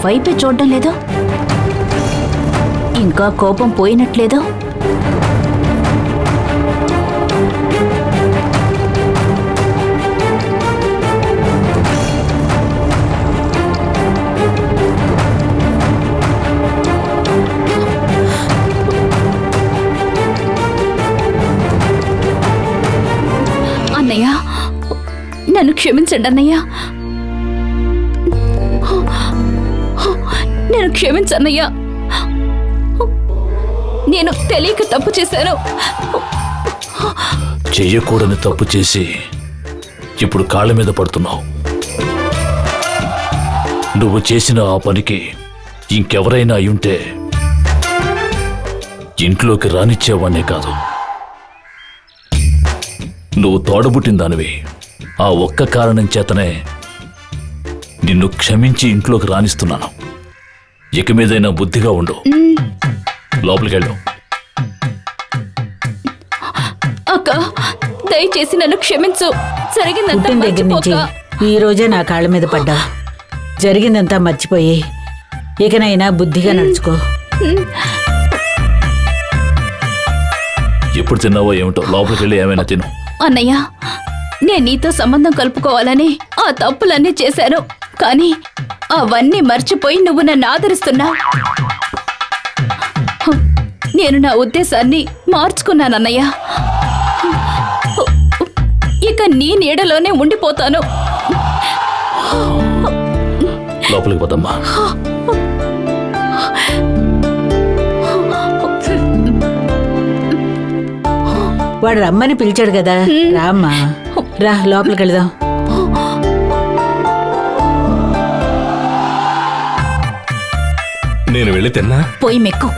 వైపే చూడడం లేదో? ఇంకా కోపం పోయినట్లేదో? అన్నయ్య, నన్ను క్షమించండి అన్నయ్య. నేను క్షమించన్నయ్యా. నేను తెలియక తప్పు చేశాను. చెయ్యకూడని తప్పు చేసి ఇప్పుడు కాళ్ళ మీద పడుతున్నావు. నువ్వు చేసిన ఆ పనికి ఇంకెవరైనా అయ్యుంటే ఇంట్లోకి రానిచ్చేవాణ్ణే కాదు. నువ్వు తోడబుట్టిన దానివి. ఆ ఒక్క కారణం చేతనే నిన్ను క్షమించి ఇంట్లోకి రానిస్తున్నాను. ఇక మీదైనా బుద్ధిగా ఉండు. లోపలికెళ్ళు. అక్క, దయచేసి నన్ను క్షమించు. జరిగిందంతా పుట్టిన దగ్గర నుంచి ఈ రోజే నా కాళ్ళ మీద పడ్డా. జరిగిందంతా మర్చిపోయి ఇకనైనా బుద్ధిగా నడుచుకో. ఎప్పుడు తిన్నావో ఏమిటో, లోపలికెళ్ళి ఏమైనా తిను. అన్నయ్య, నేను నీతో సంబంధం కలుపుకోవాలని ఆ తప్పులన్నీ చేశాను. కానీ అవన్నీ మర్చిపోయి నువ్వు నన్ను ఆదరిస్తున్నా. నేను నా ఉద్దేశాన్ని మార్చుకున్నానన్నయ్య. ఇక నీ నీడలోనే ఉండిపోతాను. లోపలికి పోదమ్మా. వాడు రమ్మని పిలిచాడు కదా, రామ్మా. రా, లోపలికి వెళదాం. నేను వెళ్ళి తిన్నా. పోయి మెక్కు.